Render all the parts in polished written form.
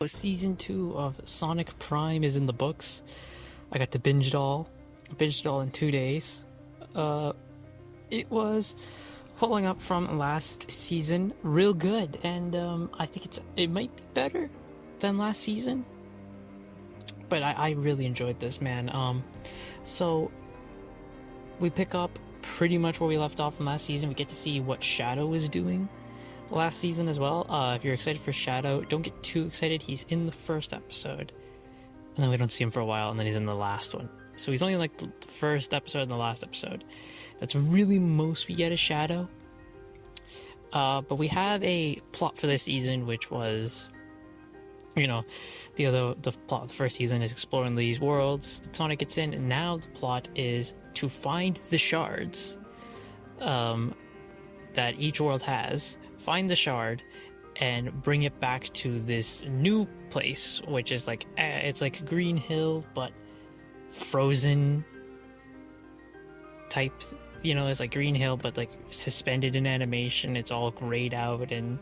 Season 2 of Sonic Prime is in the books. I got to binge it all. I binged it all in 2 days. It was following up from last season, real good, and I think it might be better than last season. But I really enjoyed this, man. So we pick up pretty much where we left off from last season. We get to see what Shadow is doing last season as well. If you're excited for Shadow, don't get too excited. He's in the first episode, and then we don't see him for a while, and then he's in the last one. So he's only like the first episode and the last episode. That's really most we get of Shadow. But we have a plot for this season, which was, the plot of the first season is exploring these worlds that Sonic gets in, and now the plot is to find the shards that each world has. Find the shard and bring it back to this new place, which is like it's like Green Hill but frozen type. It's like Green Hill but like suspended in animation. It's all grayed out, and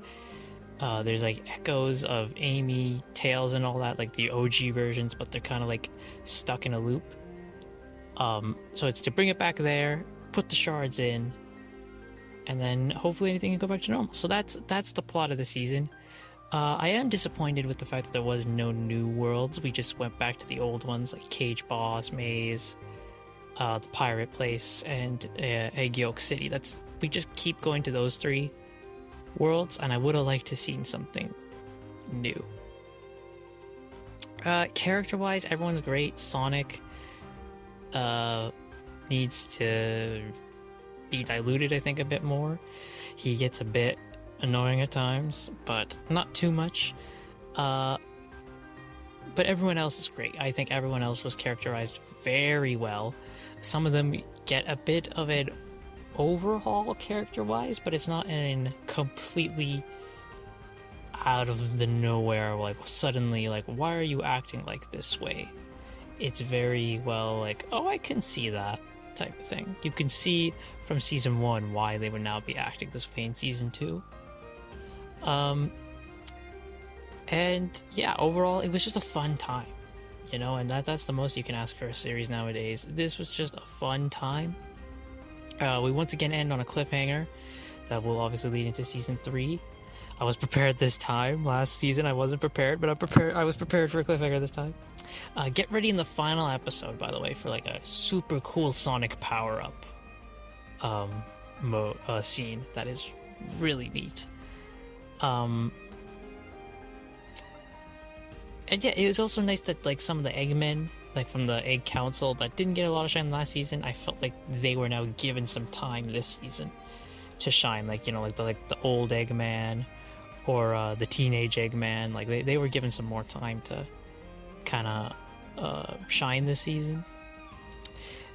there's like echoes of Amy, Tails, and all that, like the OG versions, but they're kind of like stuck in a loop. So it's to bring it back there, put the shards in, and then hopefully anything can go back to normal. So that's the plot of the season. I am disappointed with the fact that there was no new worlds. We just went back to the old ones, like Cage Boss, Maze, the Pirate Place, and Egg Yolk City. We just keep going to those three worlds, and I would have liked to seen something new. Character-wise, everyone's great. Sonic needs to be diluted, I think, a bit more. He gets a bit annoying at times, but not too much. But everyone else is great. I think everyone else was characterized very well. Some of them get a bit of an overhaul character-wise, but it's not in completely out of the nowhere, like suddenly, like, why are you acting like this way? It's very well like, oh, I can see that type of thing. You can see from season 1 why they would now be acting this way in season 2. And yeah, overall it was just a fun time, and that's the most you can ask for a series nowadays. This was just a fun time. We once again end on a cliffhanger that will obviously lead into season 3. I was prepared this time. Last season I wasn't prepared, but I was prepared for a cliffhanger this time. Get ready in the final episode, by the way, for like a super cool Sonic power-up scene that is really neat. And yeah, it was also nice that like some of the Eggmen, like from the Egg Council, that didn't get a lot of shine last season, I felt like they were now given some time this season to shine. Like the old Eggman or the teenage Eggman, like they were given some more time to kind of shine this season.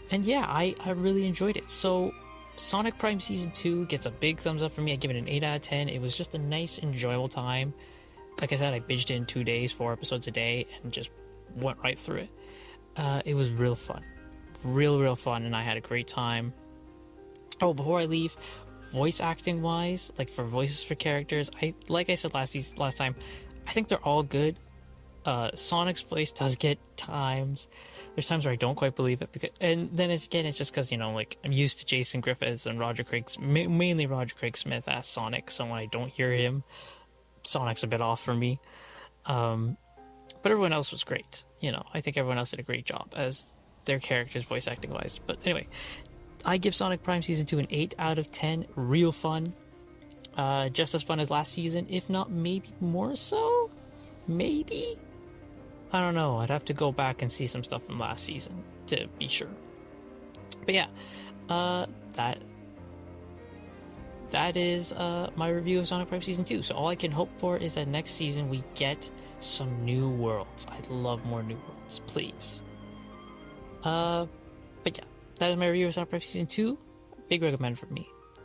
And yeah, I really enjoyed it. So Sonic Prime Season 2 gets a big thumbs up for me. I give it an 8 out of 10. It was just a nice, enjoyable time. Like I said, I binged it in 2 days, 4 episodes a day, and just went right through it. It was real fun. Real fun, and I had a great time. Oh, before I leave, voice acting wise, like for voices for characters, like I said last time, I think they're all good. Sonic's voice does get times. There's times where I don't quite believe it, and then it's just because like I'm used to Jason Griffiths and mainly Roger Craig Smith as Sonic. So when I don't hear him, Sonic's a bit off for me. But everyone else was great. I think everyone else did a great job as their characters, voice acting wise. But anyway, I give Sonic Prime Season 2 an 8 out of 10. Real fun. Just as fun as last season, if not maybe more so. Maybe? I don't know. I'd have to go back and see some stuff from last season to be sure. But yeah, that is my review of Sonic Prime Season 2. So all I can hope for is that next season we get some new worlds. I'd love more new worlds, please. But yeah, that is my review of Sonic Prime Season 2. Big recommend for me.